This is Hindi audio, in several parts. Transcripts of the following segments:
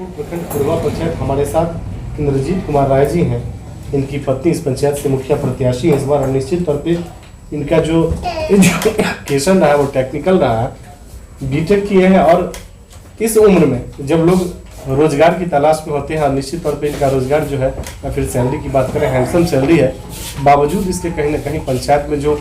प्रखंड कुरवा पंचायत हमारे साथ इंद्रजीत कुमार राय जी हैं। इनकी पत्नी इस पंचायत से मुखिया प्रत्याशी है इस बार। निश्चित तौर पे इनका जो एजुकेशन रहा है वो टेक्निकल रहा है, बीटेक किए हैं। और इस उम्र में जब लोग रोजगार की तलाश में होते हैं, निश्चित तौर पे इनका रोजगार जो है, या फिर सैलरी की बात करें, हैंडसम सैलरी है। बावजूद इसके कहीं ना कहीं पंचायत में जो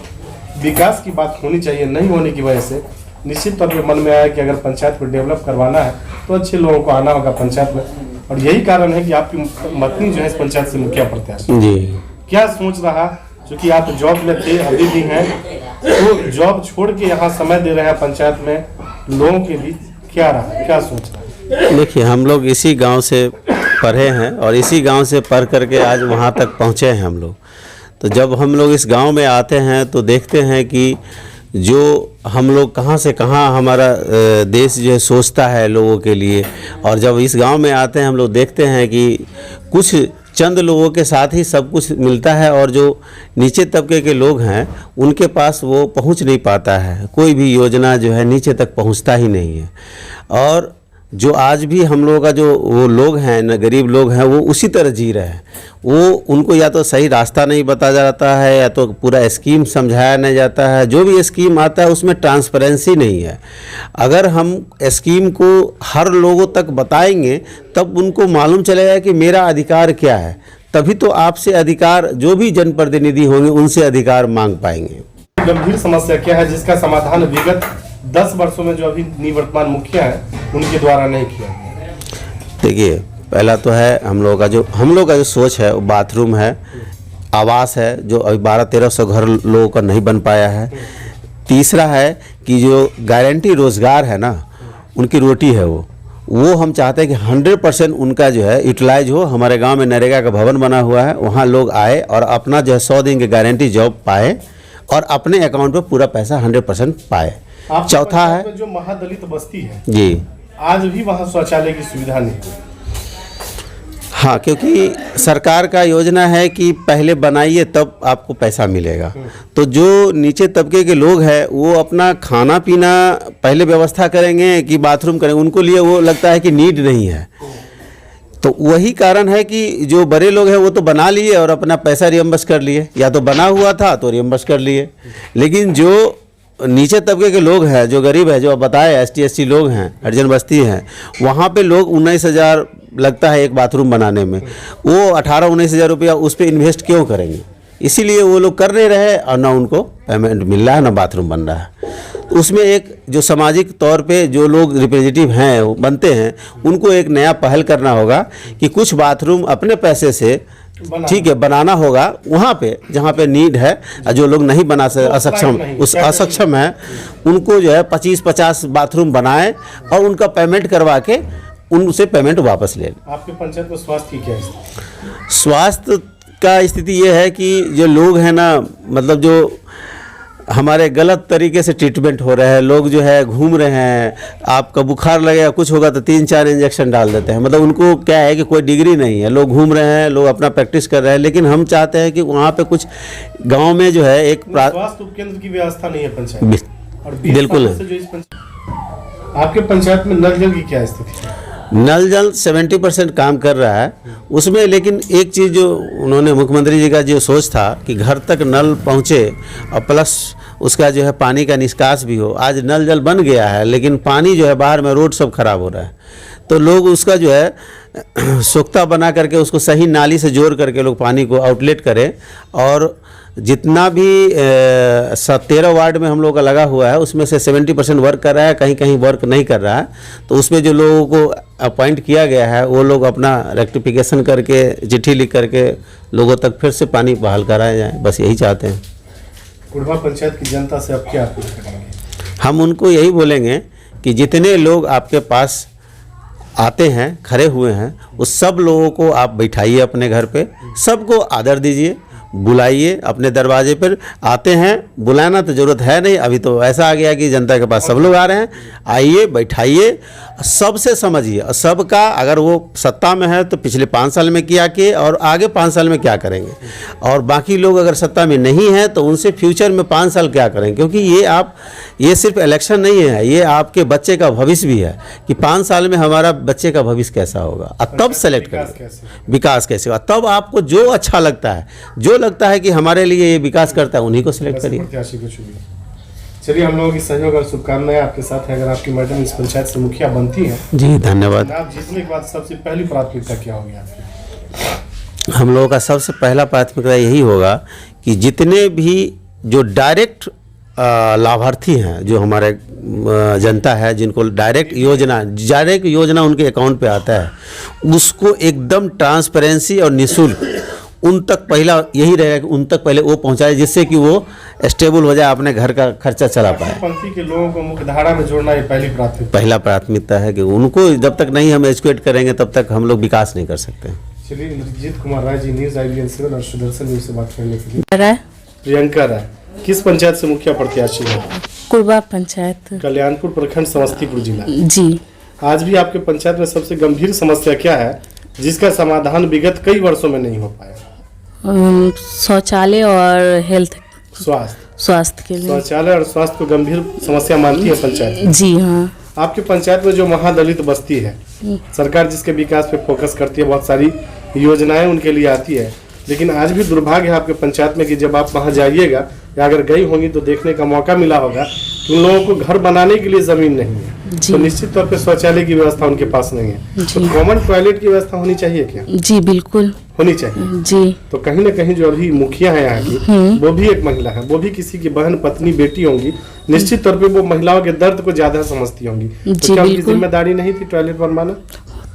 विकास की बात होनी चाहिए नहीं होने की वजह से निश्चित तौर पे मन में आया कि अगर पंचायत को डेवलप करवाना है तो अच्छे लोगों को आना होगा पंचायत में। और यही कारण है कि आपकी पत्नी जो है इस पंचायत से मुखिया प्रत्याशी जी। क्या सोच रहा, क्योंकि आप जॉब में थे, अभी भी हैं, तो जॉब छोड़ के यहाँ समय दे रहे हैं पंचायत में लोगों के लिए, क्या रहा, क्या सोच रहा है? देखिए, हम लोग इसी गांव से पढ़े हैं और इसी गांव से पढ़ करके आज वहां तक पहुंचे हैं हम लोग। तो जब हम लोग इस गांव में आते हैं तो देखते हैं कि जो हम लोग कहां से कहां हमारा देश जो है सोचता है लोगों के लिए। और जब इस गांव में आते हैं हम लोग देखते हैं कि कुछ चंद लोगों के साथ ही सब कुछ मिलता है और जो नीचे तबके के लोग हैं उनके पास वो पहुंच नहीं पाता है। कोई भी योजना जो है नीचे तक पहुंचता ही नहीं है। और जो आज भी हम लोगों का जो वो लोग हैं न, गरीब लोग हैं, वो उसी तरह जी रहे हैं। वो उनको या तो सही रास्ता नहीं बताया जाता है या तो पूरा स्कीम समझाया नहीं जाता है। जो भी स्कीम आता है उसमें ट्रांसपेरेंसी नहीं है। अगर हम स्कीम को हर लोगों तक बताएंगे तब उनको मालूम चलेगा कि मेरा अधिकार क्या है, तभी तो आपसे अधिकार, जो भी जनप्रतिनिधि होंगे उनसे अधिकार मांग पाएंगे। गंभीर समस्या क्या है जिसका समाधान विगत 10 वर्षों में जो अभी निवर्तमान मुखिया है उनके द्वारा नहीं किया गया? देखिए, पहला तो है हम लोग का जो सोच है वो बाथरूम है, आवास है, जो अभी 1200-1300 घर लोगों का नहीं बन पाया है। तीसरा है कि जो गारंटी रोज़गार है ना, उनकी रोटी है वो हम चाहते हैं कि 100% उनका जो है यूटिलाइज हो। हमारे गांव में नरेगा का भवन बना हुआ है, वहाँ लोग आए और अपना जो है 100 दिन की गारंटी जॉब पाए और अपने अकाउंट पे पूरा पैसा 100% पाए। चौथा है जो महादलित बस्ती है जी, आज भी वहाँ शौचालय की सुविधा नहीं है। हाँ, क्योंकि सरकार का योजना है कि पहले बनाइए तब आपको पैसा मिलेगा। तो जो नीचे तबके के लोग हैं वो अपना खाना पीना पहले व्यवस्था करेंगे कि बाथरूम करेंगे, उनको लिए वो लगता है कि नीड नहीं है। तो वही कारण है कि जो बड़े लोग हैं वो तो बना लिए और अपना पैसा रियम्बर्स कर लिए, या तो बना हुआ था तो रियम्बर्स कर लिए। लेकिन जो नीचे तबके के लोग हैं, जो गरीब है, जो बताए ST SC लोग हैं, हरिजन बस्ती हैं, वहाँ पे लोग 19,000 लगता है एक बाथरूम बनाने में। वो 18-19 हज़ार रुपया उस पर इन्वेस्ट क्यों करेंगे? इसीलिए वो लोग कर नहीं रहे और ना उनको पेमेंट मिल रहा है ना बाथरूम बन रहा है। तो उसमें एक जो सामाजिक तौर पे जो लोग रिप्रेजेंटेटिव हैं वो बनते हैं, उनको एक नया पहल करना होगा कि कुछ बाथरूम अपने पैसे से ठीक है बनाना होगा वहाँ पे जहाँ पे नीड है। जो लोग नहीं बना सकते, असक्षम है, उनको जो है 25-50 बाथरूम बनाएं और उनका पेमेंट करवा के उनसे पेमेंट वापस ले। आपके पंचायत में स्वास्थ्य की क्या स्थिति? स्वास्थ्य का स्थिति ये है कि जो लोग हैं ना, मतलब जो हमारे गलत तरीके से ट्रीटमेंट हो रहे हैं, लोग जो है घूम रहे हैं, आपका बुखार लगेगा कुछ होगा तो 3-4 इंजेक्शन डाल देते हैं। मतलब उनको क्या है कि कोई डिग्री नहीं है, लोग घूम रहे हैं, लोग अपना प्रैक्टिस कर रहे हैं। लेकिन हम चाहते हैं कि वहाँ पे कुछ गांव में जो है एक स्वास्थ्य उपकेंद्र की व्यवस्था नहीं है पंचायत और बिल्कुल। आपके पंचायत में नल जल की क्या स्थिति है? नल जल 70% काम कर रहा है उसमें। लेकिन एक चीज़ जो उन्होंने, मुख्यमंत्री जी का जो सोच था कि घर तक नल पहुँचे और प्लस उसका जो है पानी का निष्कास भी हो। आज नल जल बन गया है लेकिन पानी जो है बाहर में, रोड सब खराब हो रहा है। तो लोग उसका जो है सोख्ता बना करके उसको सही नाली से जोड़ करके लोग पानी को आउटलेट करें। और जितना भी 13 वार्ड में हम लोग का लगा हुआ है उसमें से 70% वर्क कर रहा है, कहीं कहीं वर्क नहीं कर रहा है। तो उसमें जो लोगों को अपॉइंट किया गया है वो लोग अपना रेक्टिफिकेशन करके, चिट्ठी लिख करके लोगों तक फिर से पानी बहाल कराया जाए, बस यही चाहते हैं। कुरवा पंचायत की जनता से अब क्या अपील करेंगे? हम उनको यही बोलेंगे कि जितने लोग आपके पास आते हैं, खड़े हुए हैं, उस सब लोगों को आप बैठाइए अपने घर पे, सबको आदर दीजिए, बुलाइए अपने दरवाजे पर। आते हैं, बुलाना तो ज़रूरत है नहीं, अभी तो ऐसा आ गया कि जनता के पास सब लोग आ रहे हैं। आइए, बैठाइए, सबसे समझिए, सबका अगर वो सत्ता में है तो पिछले 5 साल में क्या किए और आगे 5 साल में क्या करेंगे, और बाकी लोग अगर सत्ता में नहीं है तो उनसे फ्यूचर में 5 साल क्या करेंगे। क्योंकि ये सिर्फ इलेक्शन नहीं है, ये आपके बच्चे का भविष्य भी है कि 5 साल में हमारा बच्चे का भविष्य कैसा होगा, और तब सेलेक्ट करेंगे विकास कैसे होगा। तब आपको जो अच्छा लगता है, जो लगता है कि हमारे लिए ये विकास करता है, उन्हीं को सिलेक्ट करिए। चलिए, हम लोगों की सहयोग और शुभकामनाएं आपके साथ है। अगर आपकी मैडम इस पंचायत से मुखिया बनती है जी, धन्यवाद। आप जीतने के बाद सबसे पहली प्राथमिकता क्या होगी आपकी? हम लोगों का सबसे पहला प्राथमिकता यही होगा कि जितने भी जो डायरेक्ट लाभार्थी हैं, जो हमारे जनता है, जिनको डायरेक्ट योजना उनके अकाउंट पे आता है, उसको एकदम ट्रांसपेरेंसी और निःशुल्क उन तक पहला यही रहेगा कि उन तक पहले वो पहुंचाए, जिससे कि वो स्टेबल हो जाए, अपने घर का खर्चा चला पाए। पंक्ति के लोगों को मुख्यधारा में जोड़ना ये पहला प्राथमिकता है कि उनको जब तक नहीं हम एजुकेट करेंगे तब तक हम लोग विकास नहीं कर सकते। चलिए, इंद्रजीत कुमार राय जी, न्यूज़ IBN7 और सुदर्शन न्यूज़ से बात करने के लिए। प्रियंका राय किस पंचायत से मुखिया प्रत्याशी है? कुरबा पंचायत, कल्याणपुर प्रखंड, समस्तीपुर जिला। जी। आज भी आपके पंचायत में सबसे गंभीर समस्या क्या है जिसका समाधान विगत कई वर्षों में नहीं हो पाया? शौचालय और हेल्थ स्वास्थ्य के लिए। शौचालय और स्वास्थ्य को गंभीर समस्या मानती है पंचायत? जी हाँ। आपके पंचायत में जो महादलित बस्ती है, सरकार जिसके विकास पे फोकस करती है, बहुत सारी योजनाएं उनके लिए आती है, लेकिन आज भी दुर्भाग्य है आपके पंचायत में कि जब आप वहां जाइएगा या अगर गई होंगी तो देखने का मौका मिला होगा कि उन लोगों को घर बनाने के लिए जमीन नहीं है, तो निश्चित तौर पे शौचालय की व्यवस्था उनके पास नहीं है। तो कॉमन टॉयलेट की व्यवस्था होनी चाहिए क्या? जी बिल्कुल होनी चाहिए जी। तो कहीं ना कहीं जो अभी मुखिया है यहाँ की, वो भी एक महिला है, वो भी किसी की बहन, पत्नी, बेटी होंगी, निश्चित तौर पे वो महिलाओं के दर्द को ज्यादा समझती होंगी। तो क्या उनकी जिम्मेदारी नहीं थी टॉयलेट बनवाना?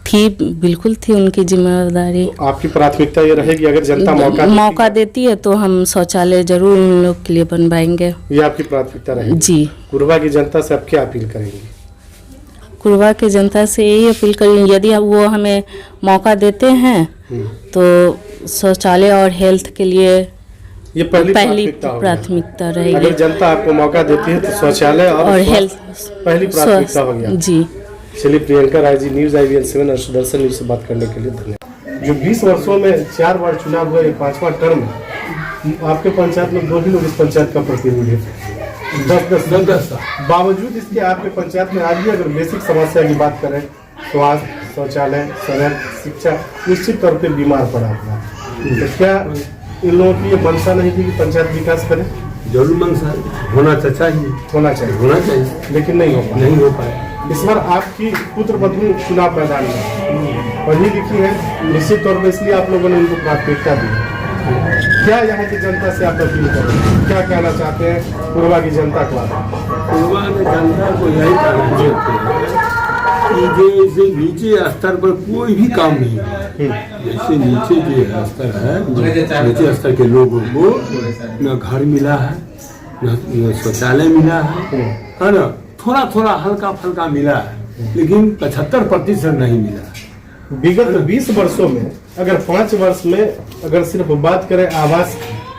थी, बिल्कुल थी उनकी जिम्मेदारी। तो आपकी प्राथमिकता ये रहेगी अगर जनता मौका देती है तो हम शौचालय जरूर उन लोग के लिए बनवाएंगे। ये आपकी प्राथमिकता रहेगी जी। कुरबा की जनता से आप क्या अपील करेंगी? कुरबा की जनता से यही अपील करेंगे, यदि वो हमें मौका देते हैं तो शौचालय और हेल्थ के लिए ये पहली प्राथमिकता रहेगी। अगर जनता आपको मौका देती है तो शौचालय और हेल्थ पहली प्राथमिकता हो गया जी। चलिए, प्रियंका राय जी, न्यूज़ IBN7 और सुदर्शन न्यूज़ से बात करने के लिए धन्यवाद। जो 20 वर्षों में 4 बार चुनाव हुआ, 5वां टर्म है, आपके पंचायत में 2 ही लोग इस पंचायत का प्रतिनिधि है। 10 बावजूद इसके आपके पंचायत में आज भी अगर बेसिक समस्या की बात करें, स्वास्थ्य, शौचालय, सड़क, शिक्षा, निश्चित तौर पे बीमार पड़ा हुआ। तो क्या इन लोगों की ये मंशा नहीं थी कि पंचायत विकास करे? जरूर मंशा होना चाहिए, लेकिन नहीं हो पाया। इस बार आपकी पुत्र पत्नी चुनाव मैदान में पढ़ी लिखी है, निश्चित तौर पर इसलिए आप लोगों ने उनको प्राथमिकता दी। क्या यहाँ की जनता से आप अपील करें, क्या कहना चाहते हैं कुरबा की जनता को? कुरबा की जनता को यही कहना चाहते हैं कि जैसे नीचे स्तर पर कोई भी काम नहीं है, जैसे नीचे जो स्तर है, नीचे स्तर के लोगों को न घर मिला है, न शौचालय मिला है ना, थोड़ा हल्का फल्का मिला है, लेकिन 75% नहीं मिला। विगत 20 वर्षों में अगर 5 वर्ष में अगर सिर्फ बात करें आवास,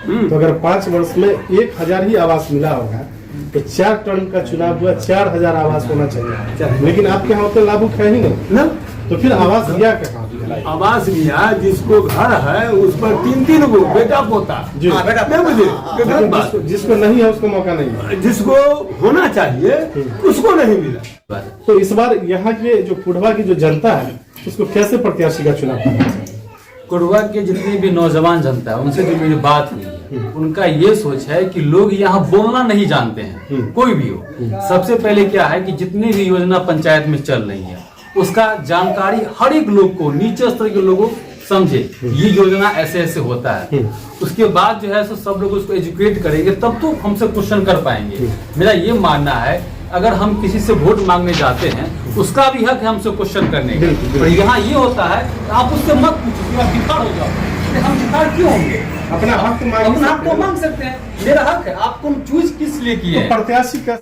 तो अगर 5 वर्ष में 1000 ही आवास मिला होगा, तो 4 टर्म का चुनाव हुआ, 4000 आवास होना चाहिए, लेकिन आपके यहाँ उतना लाभुक है ही नहीं ना, तो फिर आवास दिया कहाँ? आवास दिया जिसको घर है उस पर 3 गो बेटा पोता, जिसको नहीं है उसको मौका नहीं, जिसको होना चाहिए उसको नहीं मिला। तो इस बार यहाँ के जो कुरबा की जो जनता है उसको कैसे प्रत्याशी का चुनाव करना चाहिए? कुरबा के जितनी भी नौजवान जनता है उनसे जो मेरी बात हुई है, उनका ये सोच है कि लोग यहाँ बोलना नहीं जानते हैं, कोई भी हो। सबसे पहले क्या है कि जितनी भी योजना पंचायत में चल रही है उसका जानकारी हर एक लोग को, नीचे स्तर के लोगों समझे ये योजना ऐसे ऐसे होता है। उसके बाद जो है सो सब लोग उसको एजुकेट करेंगे तब तो हमसे क्वेश्चन कर पाएंगे। मेरा ये मानना है अगर हम किसी से वोट मांगने जाते हैं उसका भी हक है हमसे क्वेश्चन करने का, और यहाँ ये होता है आप उससे मत पूछो, आप भिखार हो जाओ। हम भिखार क्यों होंगे? अपना हक तो मांग सकते हैं, मेरा हक है। आपको चूज किस लिए किए हैं? प्रत्याशी का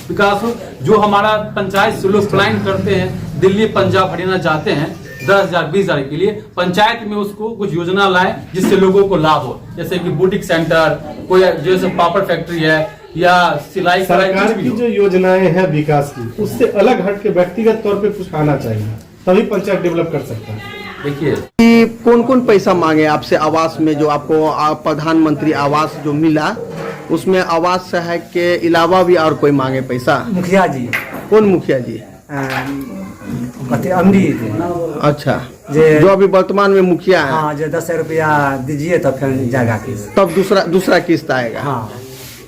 विकास जो हमारा पंचायत से लोग क्लाइंट करते हैं, दिल्ली, पंजाब, हरियाणा जाते हैं 10,000 20,000 के लिए, पंचायत में उसको कुछ योजना लाए जिससे लोगों को लाभ हो, जैसे कि बुटीक सेंटर, कोई जैसे पापड़ फैक्ट्री है या सिलाई कढ़ाई सरकार कुछ भी की हो। जो योजनाएं हैं विकास की, उससे अलग हट के व्यक्तिगत तौर पे कुछ आना चाहिए, तभी पंचायत डेवलप कर सकता है। देखिए कि कौन कौन पैसा मांगे आपसे आवास में, जो आपको प्रधानमंत्री आवास जो मिला उसमें आवास सहायक के अलावा भी और कोई मांगे पैसा? मुखिया जी कौन मुखिया जी? कथी अमृत अच्छा, जे- जो अभी वर्तमान में मुखिया है। हाँ जो 10 रुपया दीजिए तो फिर जाएगा किस्त। तब दूसरा किस्त आएगा। हाँ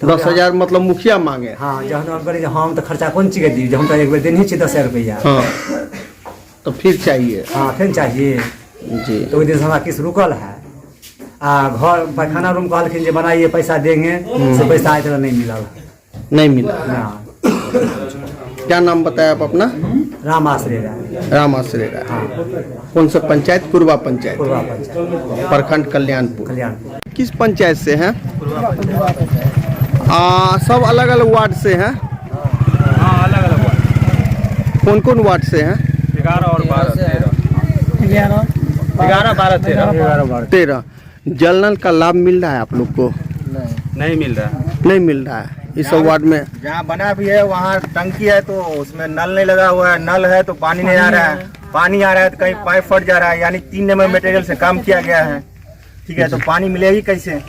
10,000 मतलब मुखिया मांगे। हाँ जहन हम करी हम तो खर्चा कौन चीज के दी, हम तो एक बेर दिन ही छी 10 रुपया। हाँ तो फिर चाहिए हाँ फिर चाहिए जी। तो ओहि दिन से हमारा किस्त रुकल है। घर पैखाना रूम कहलखिन जे बनाइए पैसा देंगे, से पैसा आए तो नहीं मिलल। नहीं मिला। हाँ क्या नाम बताया आप अपना? राम आश्रय राय, राम आश्रय राय। कौन सा पंचायत? कुरवा पंचायत, पूर्वा पंचायत, प्रखंड कल्याणपुर। कल्याणपुर। किस पंचायत से हैं? सब अलग अलग वार्ड से हैं? हाँ अलग अलग वार्ड, कौन कौन वार्ड से हैं? 11 और 12 13 11 12 13 जल नल का लाभ मिल रहा है आप लोग को? नहीं मिल रहा। नहीं मिल रहा है इस सब वार्ड में। जहाँ बना भी है वहाँ टंकी है तो उसमें नल नहीं लगा हुआ है, नल है तो पानी नहीं आ रहा है, पानी आ रहा है तो कहीं पाइप फट जा रहा है, यानी 3 नंबर मटेरियल से काम किया गया है। ठीक है, तो पानी मिलेगी कैसे?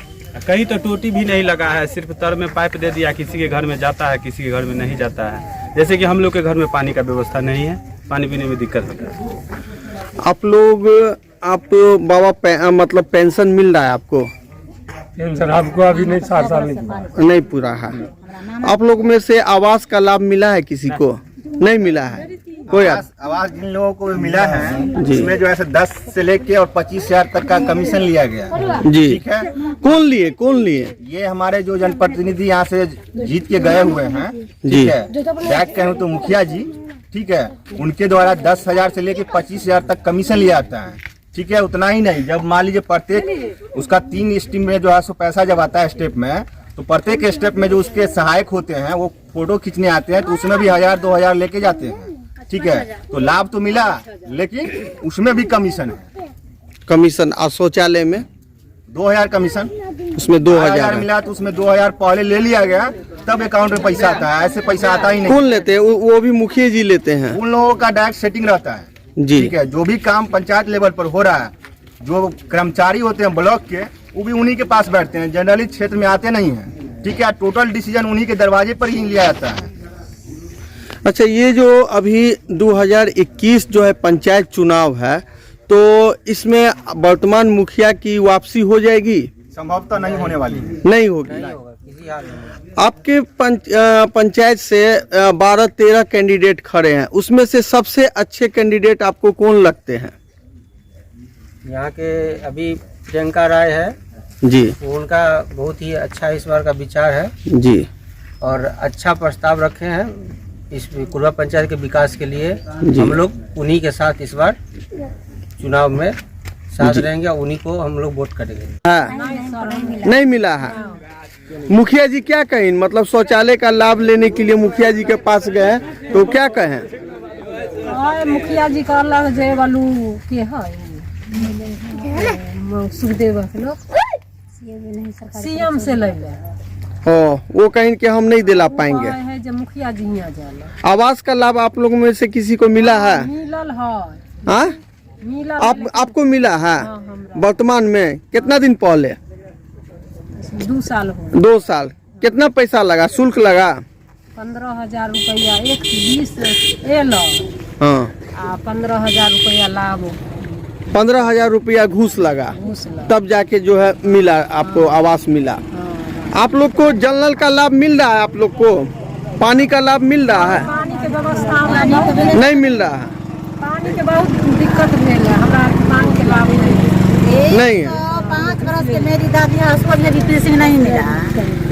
कहीं तो टोटी भी नहीं लगा है, सिर्फ तर में पाइप दे दिया, किसी के घर में जाता है किसी के घर में नहीं जाता है। जैसे कि हम लोग के घर में पानी का व्यवस्था नहीं है, पानी पीने में दिक्कत होता है। आप बाबा मतलब पेंशन मिल रहा है आपको? पेंशन आपको अभी नहीं 7 साल नहीं पूरा है। आप लोग में से आवास का लाभ मिला है किसी को? नहीं मिला है कोई? आवाज जिन लोगों को मिला है जी। उसमें जो है 10 से लेके और 25,000 तक का कमीशन लिया गया। जी। ठीक है, कौन लिए? ये हमारे जो जनप्रतिनिधि यहाँ से जीत के गए हुए हैं, जी। ठीक है, बैक कहूँ तो मुखिया जी, ठीक है, उनके द्वारा 10,000 से लेके 25,000 तक कमीशन लिया जाता है। ठीक है, उतना ही नहीं, जब मान लीजिए प्रत्येक उसका 3 स्टेप में जो है सो पैसा जब आता है स्टेप में, तो प्रत्येक स्टेप में जो उसके सहायक होते हैं वो फोटो खींचने आते हैं, तो उसमें भी 1,000-2,000 लेके जाते हैं। ठीक है, तो लाभ तो मिला लेकिन उसमें भी कमीशन है। कमीशन और शौचालय में 2,000 कमीशन, उसमें 2,000 मिला तो उसमें 2,000 पहले ले लिया गया, तब अकाउंट में पैसा आता है, ऐसे पैसा आता ही नहीं। कौन लेते हैं? वो भी मुखिया जी लेते हैं? उन लोगों का डायरेक्ट सेटिंग रहता है। जी। ठीक है, जो भी काम पंचायत लेवल पर हो रहा है, जो कर्मचारी होते हैं ब्लॉक के, वो भी उन्हीं के पास बैठते हैं, जनरली क्षेत्र में आते नहीं हैं। ठीक है, टोटल डिसीजन उन्हीं के दरवाजे पर ही लिया जाता है। अच्छा, ये जो अभी 2021 जो है पंचायत चुनाव है, तो इसमें वर्तमान मुखिया की वापसी हो जाएगी? संभवतः नहीं होने वाली। नहीं होगी। आपके पंचायत से 12-13 कैंडिडेट खड़े हैं, उसमें से सबसे अच्छे कैंडिडेट आपको कौन लगते हैं? यहाँ के अभी प्रियंका राय है जी। उनका बहुत ही अच्छा इस बार का विचार है जी। और अच्छा प्रस्ताव रखे हैं इस कुरवा पंचायत के विकास के लिए। जी। हम लोग उन्हीं के साथ इस बार चुनाव में साथ रहेंगे, उन्हीं को हम लोग वोट करेंगे। नहीं मिला है। मुखिया जी क्या कहें? मतलब शौचालय का लाभ लेने के लिए मुखिया जी के पास गए तो क्या कहें? मुखिया जी का अलग जे वालू के है सुखदेव सीएम से ले ले। वो कहें कि हम नहीं दिला पाएंगे। है जो मुखिया जी यहाँ जाला। आवास का लाभ आप लोगों में से किसी को मिला है? मिलल है। हाँ? आपको मिला है? वर्तमान में कितना दिन पहले? 2 साल हो। 2 साल। कितना पैसा लगा, शुल्क लगा? 15,000 रुपया 120 हाँ। 15,000 रुपया लाभ। 15,000 रुपया घूस लगा, तब जाके जो है मिला आपको आवास मिला। आप लोग को जल नल का लाभ मिल रहा है? आप लोग को पानी का लाभ मिल रहा है? पानी के व्यवस्था नहीं मिल रहा है। पानी के बहुत दिक्कत भेल है, हमरा पानी के लाभ नहीं है। 5 बरस के मेरी दादी है, उसको भी पेंशन नहीं मिला।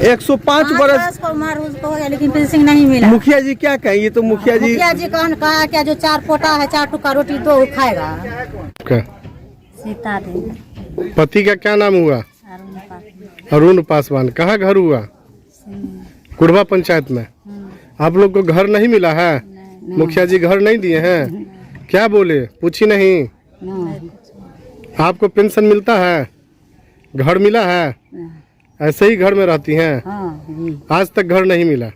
105 बरस को उम्र उसको हो गया लेकिन पेंशन नहीं मिला। मुखिया जी क्या कहें? ये तो मुखिया जी कहा क्या जो 4 पोटा है 4 टुकड़ा रोटी तो खाएगा। सीता देवी। पति का क्या नाम हुआ? अरुण पासवान। कहाँ घर हुआ? कुरवा पंचायत में। आप लोग को घर नहीं मिला है? मुखिया जी घर नहीं दिए हैं? क्या बोले? पूछी नहीं? आपको पेंशन मिलता है? घर मिला है? ऐसे ही घर में रहती हैं? हाँ आज तक घर नहीं मिला?